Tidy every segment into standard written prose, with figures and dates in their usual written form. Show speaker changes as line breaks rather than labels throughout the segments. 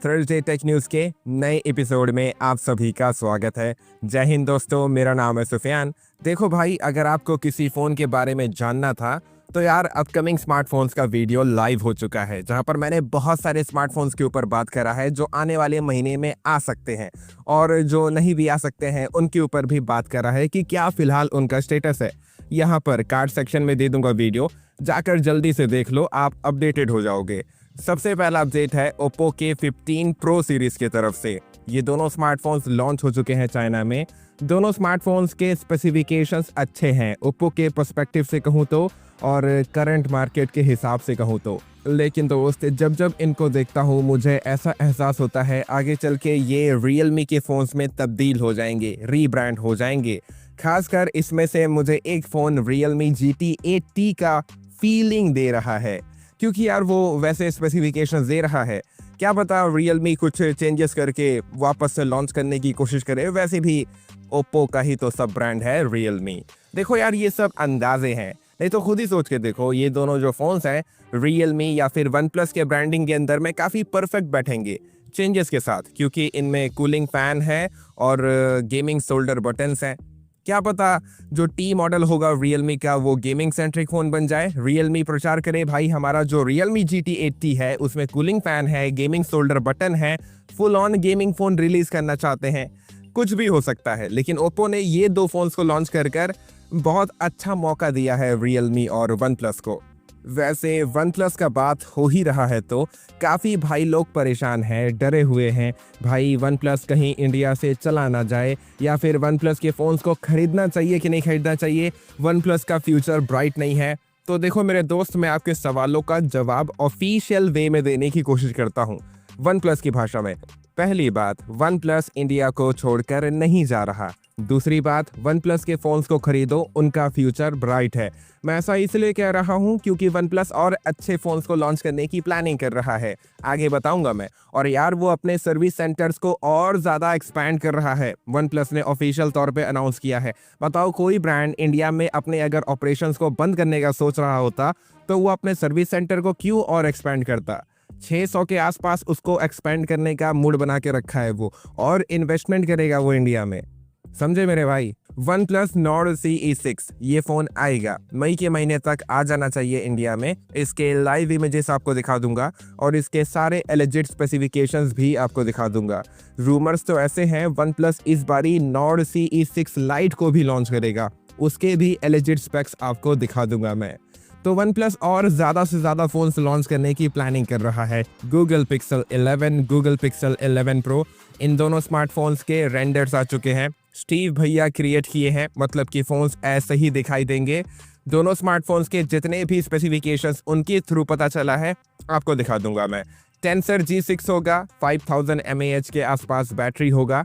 Thursday tech news के नए episode में आप सभी का स्वागत है। जय हिंद दोस्तों, मेरा नाम है सुफियान। देखो भाई, अगर आपको किसी फ़ोन के बारे में जानना था तो यार अपकमिंग स्मार्टफोन्स का वीडियो लाइव हो चुका है, जहां पर मैंने बहुत सारे स्मार्टफोन्स के ऊपर बात करा है जो आने वाले महीने में आ सकते हैं और जो नहीं भी आ सकते हैं उनके ऊपर भी बात करा है कि क्या फ़िलहाल उनका स्टेटस है। यहाँ पर कार्ड सेक्शन में दे दूंगा वीडियो, जाकर जल्दी से देख लो, आप अपडेटेड हो जाओगे। सबसे पहला अपडेट है ओप्पो के 15 प्रो सीरीज की तरफ से। ये दोनों स्मार्टफोन्स लॉन्च हो चुके हैं चाइना में। दोनों स्मार्टफोन्स के स्पेसिफिकेशंस अच्छे हैं ओप्पो के पर्सपेक्टिव से कहूँ तो, और करंट मार्केट के हिसाब से कहूँ तो। लेकिन दोस्त, जब जब इनको देखता हूँ मुझे ऐसा एहसास होता है आगे चल के ये रियलमी के फ़ोन्स में तब्दील हो जाएंगे, रीब्रांड हो जाएंगे। खासकर इसमें से मुझे एक फ़ोन रियलमी GT 8T का फीलिंग दे रहा है, क्योंकि यार वो वैसे स्पेसिफिकेशंस दे रहा है। क्या पता रियलमी कुछ चेंजेस करके वापस से लॉन्च करने की कोशिश करे। वैसे भी ओप्पो का ही तो सब ब्रांड है रियलमी। देखो यार, ये सब अंदाजे हैं, नहीं तो खुद ही सोच के देखो, ये दोनों जो फ़ोन्स हैं रियलमी या फिर वन प्लस के ब्रांडिंग के अंदर में काफ़ी परफेक्ट बैठेंगे चेंजेस के साथ, क्योंकि इनमें कूलिंग फ़ैन है और गेमिंग शोल्डर बटन्स हैं। क्या पता जो टी मॉडल होगा रियलमी का वो गेमिंग सेंट्रिक फ़ोन बन जाए। रियलमी प्रचार करे भाई हमारा जो रियलमी GT 8T है उसमें कूलिंग फ़ैन है, गेमिंग शोल्डर बटन है, full on gaming phone release करना चाहते हैं। कुछ भी हो सकता है, लेकिन ओप्पो ने ये दो फ़ोन्स को लॉन्च कर बहुत अच्छा मौका दिया है रियलमी और वन प्लस को। वैसे वन प्लस का बात हो ही रहा है तो काफ़ी भाई लोग परेशान हैं, डरे हुए हैं भाई वन प्लस कहीं इंडिया से चला ना जाए, या फिर वन प्लस के फ़ोन्स को ख़रीदना चाहिए कि नहीं ख़रीदना चाहिए, वन प्लस का फ्यूचर ब्राइट नहीं है। तो देखो मेरे दोस्त, मैं आपके सवालों का जवाब ऑफिशियल वे में देने की कोशिश करता हूँ वन प्लस की भाषा में। पहली बात, वन प्लस इंडिया को छोड़कर नहीं जा रहा। दूसरी बात, वन प्लस के फ़ोन्स को खरीदो, उनका फ्यूचर ब्राइट है। मैं ऐसा इसलिए कह रहा हूँ क्योंकि वन प्लस और अच्छे फ़ोन्स को लॉन्च करने की प्लानिंग कर रहा है, आगे बताऊंगा मैं। और यार वो अपने सर्विस सेंटर्स को और ज़्यादा एक्सपैंड कर रहा है, वन प्लस ने ऑफिशियल तौर पे अनाउंस किया है। बताओ, कोई ब्रांड इंडिया में अपने अगर ऑपरेशंस को बंद करने का सोच रहा होता तो वो अपने सर्विस सेंटर को क्यों और एक्सपैंड करता। 600 के आसपास उसको एक्सपेंड करने का मूड बना के रखा है वो, और इन्वेस्टमेंट करेगा वो इंडिया में, समझे मेरे भाई। वन प्लस नॉर्ड CE6 ये फ़ोन आएगा, मई के महीने तक आ जाना चाहिए इंडिया में। इसके लाइव इमेजेस आपको दिखा दूंगा और इसके सारे एलिजिट स्पेसिफिकेशंस भी आपको दिखा दूंगा। रूमर्स तो ऐसे हैं वन प्लस इस बारी नॉर्ड CE6 लाइट को भी लॉन्च करेगा, उसके भी एलिजिट स्पेक्स आपको दिखा दूंगा मैं। तो वन प्लस और ज़्यादा से ज़्यादा फ़ोन्स लॉन्च करने की प्लानिंग कर रहा है। Google Pixel 11, Google Pixel 11 pro, इन दोनों स्मार्टफोन्स के रेंडर्स आ चुके हैं। स्टीव भैया क्रिएट किए हैं, मतलब कि फ़ोन्स ऐसे ही दिखाई देंगे। दोनों स्मार्टफोन्स के जितने भी स्पेसिफिकेशंस उनके थ्रू पता चला है आपको दिखा दूंगा मैं। टेंसर G6 होगा, 5000 mAh के आसपास बैटरी होगा।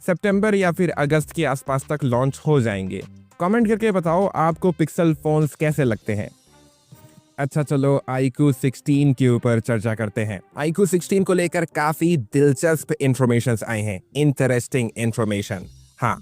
सितंबर या फिर अगस्त के आसपास तक लॉन्च हो जाएंगे। कमेंट करके बताओ आपको पिक्सल फ़ोन्स कैसे लगते हैं। अच्छा चलो, iQOO 16 के ऊपर चर्चा करते हैं। iQOO 16 को लेकर काफ़ी दिलचस्प इंफॉर्मेशन आए हैं, इंटरेस्टिंग इंफॉर्मेशन। हाँ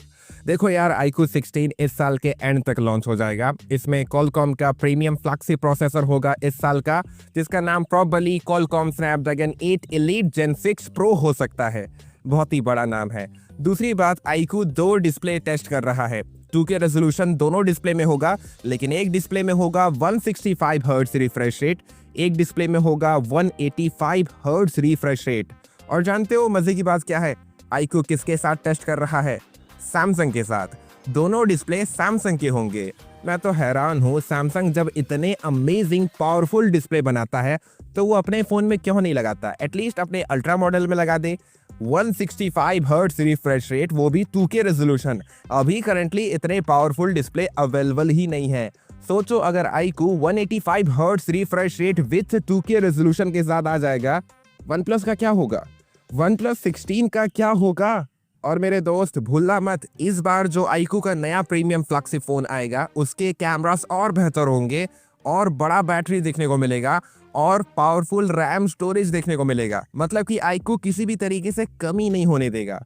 देखो यार, iQOO 16 इस साल के एंड तक लॉन्च हो जाएगा। इसमें Qualcomm का प्रीमियम फ्लैगशिप प्रोसेसर होगा इस साल का, जिसका नाम probably Qualcomm Snapdragon 8 Elite Gen 6 Pro हो सकता है। बहुत ही बड़ा नाम है। दूसरी बात, iQOO 2 डिस्प्ले टेस्ट कर रहा है। 2K रेजोल्यूशन दोनों डिस्प्ले में होगा, लेकिन एक डिस्प्ले में होगा 165 हर्ट्ज रिफ्रेश रेट, एक डिस्प्ले में होगा 185 हर्ट्ज रिफ्रेश रेट। और जानते हो मजे की बात क्या है, iQOO किसके साथ टेस्ट कर रहा है? सैमसंग के साथ। दोनों डिस्प्ले सैमसंग के होंगे। मैं तो हैरान हूँ, सैमसंग जब इतने अमेजिंग पावरफुल डिस्प्ले बनाता है तो वो अपने फ़ोन में क्यों नहीं लगाता? एटलीस्ट अपने अल्ट्रा मॉडल में लगा दे। 165 हर्ट्ज रिफ्रेश रेट, वो भी 2K रेजोल्यूशन। अभी करंटली इतने पावरफुल डिस्प्ले अवेलेबल ही नहीं है। सोचो अगर iQOO 185 hertz refresh rate with 2K resolution के साथ आ जाएगा, वन प्लस का क्या होगा? वन प्लस 16 का क्या होगा? और मेरे दोस्त भूलना मत, इस बार जो iQOO का नया प्रीमियम फ्लैगशिप फ़ोन आएगा उसके कैमरास और बेहतर होंगे, और बड़ा बैटरी देखने को मिलेगा, और पावरफुल रैम स्टोरेज देखने को मिलेगा। मतलब कि iQOO किसी भी तरीके से कमी नहीं होने देगा।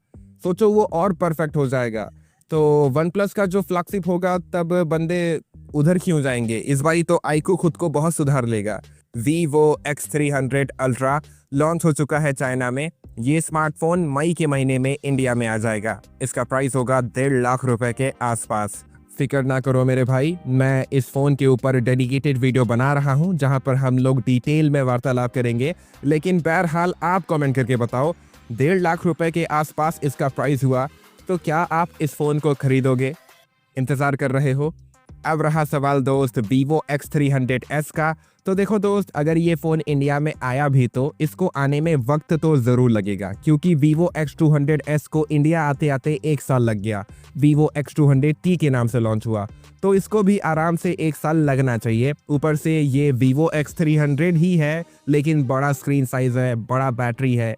सोचो वो और परफेक्ट हो जाएगा। तो वन प्लस का जो फ्लैगशिप होगा तब बंदे उधर क्यों जाएंगे? इस बारी तो iQOO खुद को बहुत सुधार लेगा। Vivo X300 Ultra लॉन्च हो चुका है चाइना में। ये स्मार्टफोन मई के महीने में इंडिया में आ जाएगा। इसका प्राइस होगा 1.5 लाख रुपए के आसपास। फिक्र ना करो मेरे भाई, मैं इस फ़ोन के ऊपर डेडिकेटेड वीडियो बना रहा हूं जहां पर हम लोग डिटेल में वार्तालाप करेंगे। लेकिन बहरहाल आप कमेंट करके बताओ, 1.5 लाख रुपए के आसपास इसका प्राइस हुआ तो क्या आप इस फ़ोन को खरीदोगे? इंतज़ार कर रहे हो? अब रहा सवाल दोस्त Vivo X300s का। तो देखो दोस्त, अगर ये फ़ोन इंडिया में आया भी तो इसको आने में वक्त तो ज़रूर लगेगा, क्योंकि Vivo X200s को इंडिया आते आते 1 साल लग गया। Vivo X200T के नाम से लॉन्च हुआ, तो इसको भी आराम से 1 साल लगना चाहिए। ऊपर से ये Vivo X300 ही है, लेकिन बड़ा स्क्रीन साइज़ है, बड़ा बैटरी है।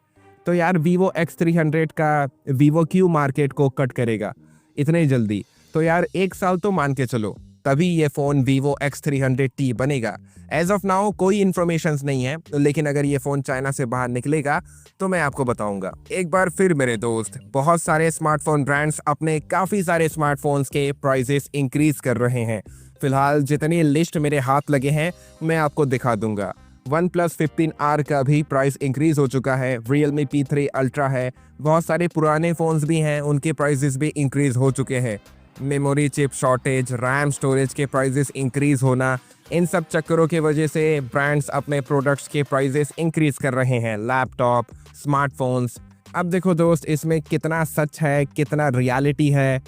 तो यार Vivo X300 का Vivo क्यों मार्केट को कट करेगा इतने जल्दी? तो यार 1 साल तो मान के चलो, तभी ये फ़ोन Vivo X300T बनेगा। एज ऑफ नाउ कोई इन्फॉर्मेशन नहीं है, लेकिन अगर ये फ़ोन चाइना से बाहर निकलेगा तो मैं आपको बताऊंगा। एक बार फिर मेरे दोस्त, बहुत सारे स्मार्टफोन ब्रांड्स अपने काफ़ी सारे स्मार्टफोन्स के प्राइसेस इंक्रीज कर रहे हैं। फिलहाल जितनी लिस्ट मेरे हाथ लगे हैं मैं आपको दिखा दूंगा। OnePlus 15R का भी प्राइस इंक्रीज हो चुका है। Realme P3 Ultra है। बहुत सारे पुराने फ़ोन्स भी हैं, उनके प्राइसेस भी इंक्रीज हो चुके हैं। Memory chip shortage, RAM storage के प्राइसेस इंक्रीज होना, इन सब चक्करों के वजह से ब्रांड्स अपने प्रोडक्ट्स के प्राइसेस इंक्रीज कर रहे हैं। Laptop, smartphones. अब देखो दोस्त, इसमें कितना सच है, कितना रियलिटी है,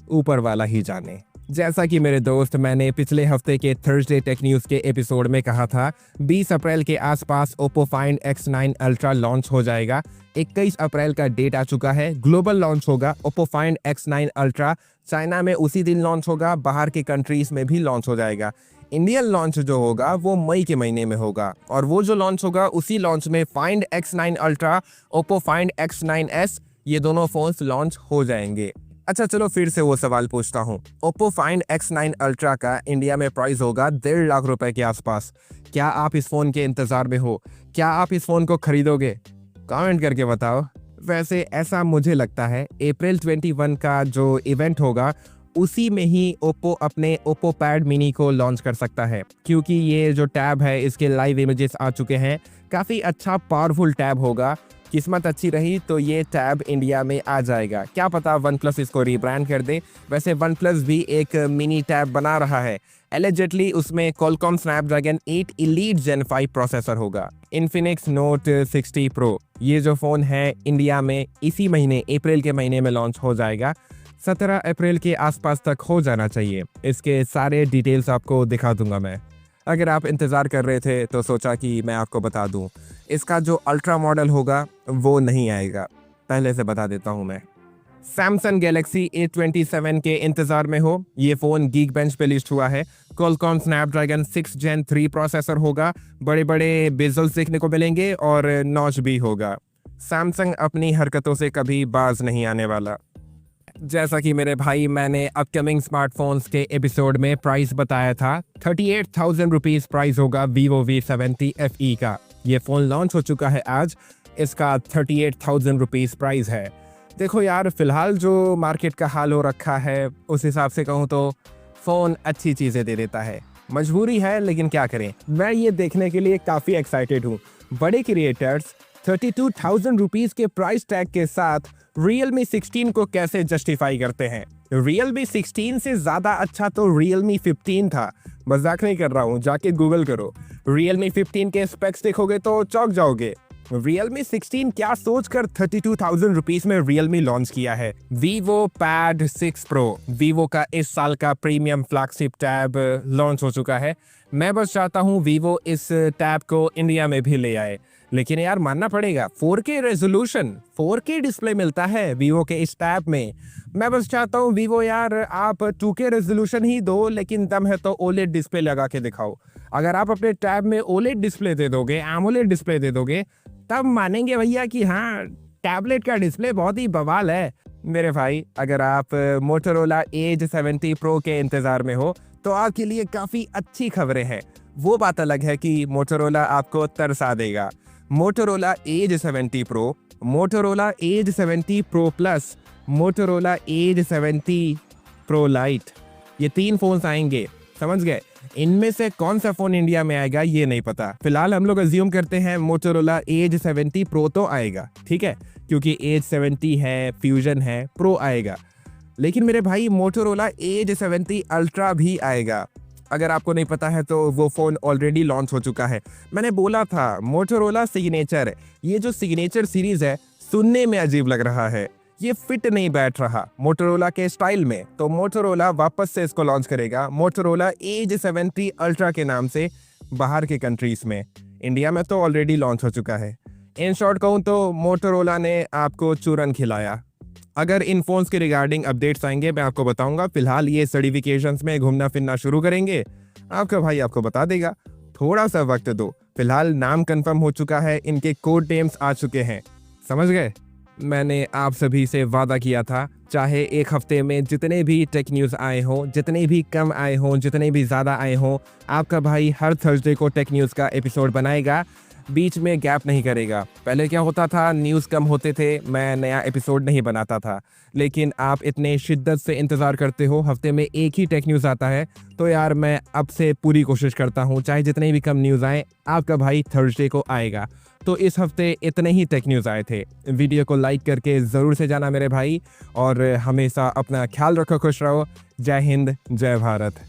ऊपर वाला ही जाने। जैसा कि मेरे दोस्त, मैंने पिछले हफ्ते के थर्सडे टेक न्यूज़ के एपिसोड में कहा था, 20 अप्रैल के आसपास Oppo Find X9 Ultra launch हो जाएगा। 21 अप्रैल का डेट आ चुका है, ग्लोबल लॉन्च होगा Oppo Find X9 Ultra। China में उसी दिन लॉन्च होगा, बाहर के कंट्रीज में भी लॉन्च हो जाएगा। इंडियन लॉन्च जो होगा वो मई के महीने में होगा, और वो जो लॉन्च होगा उसी लॉन्च में Find X9 Ultra, Oppo Find X9s, ये दोनों फ़ोन्स लॉन्च हो जाएंगे। अच्छा चलो फिर से वो सवाल पूछता हूँ। Oppo Find X9 Ultra का इंडिया में प्राइस होगा 1.5 लाख रुपए के आसपास। क्या आप इस फ़ोन के इंतज़ार में हो? क्या आप इस फ़ोन को खरीदोगे? कमेंट करके बताओ। वैसे ऐसा मुझे लगता है, अप्रैल 21 का जो इवेंट होगा उसी में ही Oppo अपने Oppo Pad Mini को लॉन्च कर सकता है, क्योंकि ये जो टैब है इसके लाइव इमेजेस आ चुके हैं। काफ़ी अच्छा पावरफुल टैब होगा। किस्मत अच्छी रही तो ये टैब इंडिया में आ जाएगा। क्या पता OnePlus इसको रीब्रांड कर दे। वैसे OnePlus भी एक मिनी टैब बना रहा है। एलिजेटली उसमें Qualcomm Snapdragon 8 Elite Gen 5 processor होगा। Infinix Note 60 Pro, ये जो फ़ोन है इंडिया में इसी महीने अप्रैल के महीने में लॉन्च हो जाएगा। 17 अप्रैल के आसपास तक हो जाना चाहिए। इसके सारे डिटेल्स आपको दिखा दूंगा मैं। अगर आप इंतज़ार कर रहे थे तो सोचा कि मैं आपको बता दूं, इसका जो अल्ट्रा मॉडल होगा वो नहीं आएगा, पहले से बता देता हूं मैं। Samsung Galaxy A27 के इंतज़ार में हो। ये फ़ोन Geekbench पे लिस्ट हुआ है। Qualcomm Snapdragon 6 Gen 3 प्रोसेसर होगा। बड़े बड़े बेजल्स देखने को मिलेंगे और नॉच भी होगा। सैमसंग अपनी हरकतों से कभी बाज नहीं आने वाला। जैसा कि मेरे भाई, मैंने अपकमिंग स्मार्टफोन्स के एपिसोड में प्राइस बताया था, 38,000 रुपीज़ प्राइस होगा Vivo V70 FE का। ये फ़ोन लॉन्च हो चुका है आज। इसका 38,000 रुपीज़ प्राइस है। देखो यार, फ़िलहाल जो मार्केट का हाल हो रखा है उस हिसाब से कहूँ तो फ़ोन अच्छी चीज़ें दे देता है। मजबूरी है, लेकिन क्या करें। मैं ये देखने के लिए काफ़ी एक्साइटेड हूँ। बड़े क्रिएटर्स 32,000 रुपीज़ के प्राइस टैग के साथ Realme 16 को कैसे जस्टिफाई करते हैं। Realme 16 से ज़्यादा अच्छा तो Realme 15 था। मजाक नहीं कर रहा हूँ, जाके गूगल करो। Realme 15 के स्पेक्स देखोगे तो चौंक जाओगे। Realme 16 क्या सोचकर 32,000 रुपीज़ में Realme लॉन्च किया है। Vivo Pad 6 Pro, Vivo का इस साल का प्रीमियम फ्लैगशिप टैब लॉन्च हो चुका है। मैं बस चाहता हूँ Vivo इस टैब को इंडिया में भी ले आए, लेकिन यार मानना पड़ेगा 4K रेजोल्यूशन, 4K डिस्प्ले मिलता है Vivo के इस टैब में। मैं बस चाहता हूँ Vivo यार आप 2K रेजोल्यूशन ही दो, लेकिन दम है तो OLED डिस्प्ले लगा के दिखाओ। अगर आप अपने टैब में OLED डिस्प्ले दे दोगे, AMOLED डिस्प्ले दे दोगे, तब मानेंगे भैया कि हाँ, टैबलेट का डिस्प्ले बहुत ही बवाल है। मेरे भाई, अगर आप Motorola Edge 70 Pro के इंतज़ार में हो तो आपके लिए काफ़ी अच्छी खबरें हैं। वो बात अलग है कि Motorola आपको तरसा देगा। Motorola Edge 70 Pro, Motorola Edge 70 Pro Plus, Motorola Edge 70 Pro Lite, ये 3 फ़ोन्स आएंगे। समझ गए। इनमें से कौन सा फोन इंडिया में आएगा ये नहीं पता। फिलहाल हम लोग अज्यूम करते हैं मोटोरोला एज 70 प्रो तो आएगा, ठीक है, क्योंकि एज 70 है, फ्यूजन है, प्रो आएगा। लेकिन मेरे भाई मोटोरोला एज 70 अल्ट्रा भी आएगा। अगर आपको नहीं पता है तो वो फ़ोन ऑलरेडी लॉन्च हो चुका है। मैंने बोला था मोटोरोला सिग्नेचर, ये जो सिग्नेचर सीरीज़ है सुनने में अजीब लग रहा है, ये फिट नहीं बैठ रहा मोटोरोला के स्टाइल में। तो मोटोरोला वापस से इसको लॉन्च करेगा मोटोरोला एज 70 अल्ट्रा के नाम से बाहर के कंट्रीज़ में। इंडिया में तो ऑलरेडी लॉन्च हो चुका है। इन शॉर्ट कहूँ तो मोटोरोला ने आपको चूरन खिलाया। अगर इन फोन्स के रिगार्डिंग अपडेट्स आएंगे मैं आपको बताऊंगा। फिलहाल ये सर्टिफिकेशंस में घूमना फिरना शुरू करेंगे, आपका भाई आपको बता देगा। थोड़ा सा वक्त दो। फिलहाल नाम कंफर्म हो चुका है, इनके कोड नेम्स आ चुके हैं, समझ गए। मैंने आप सभी से वादा किया था, चाहे एक हफ्ते में जितने भी टेक न्यूज़ आए हों, जितने भी कम आए हों, जितने भी ज़्यादा आए हों, आपका भाई हर थर्सडे को टेक न्यूज़ का एपिसोड बनाएगा, बीच में गैप नहीं करेगा। पहले क्या होता था, न्यूज़ कम होते थे, मैं नया एपिसोड नहीं बनाता था, लेकिन आप इतने शिद्दत से इंतज़ार करते हो, हफ्ते में एक ही टेक न्यूज़ आता है, तो यार मैं अब से पूरी कोशिश करता हूँ, चाहे जितने भी कम न्यूज़ आए, आपका भाई थर्सडे को आएगा। तो इस हफ्ते इतने ही टेक न्यूज़ आए थे। वीडियो को लाइक करके ज़रूर से जाना मेरे भाई, और हमेशा अपना ख्याल रखो, खुश रहो। जय हिंद, जय भारत।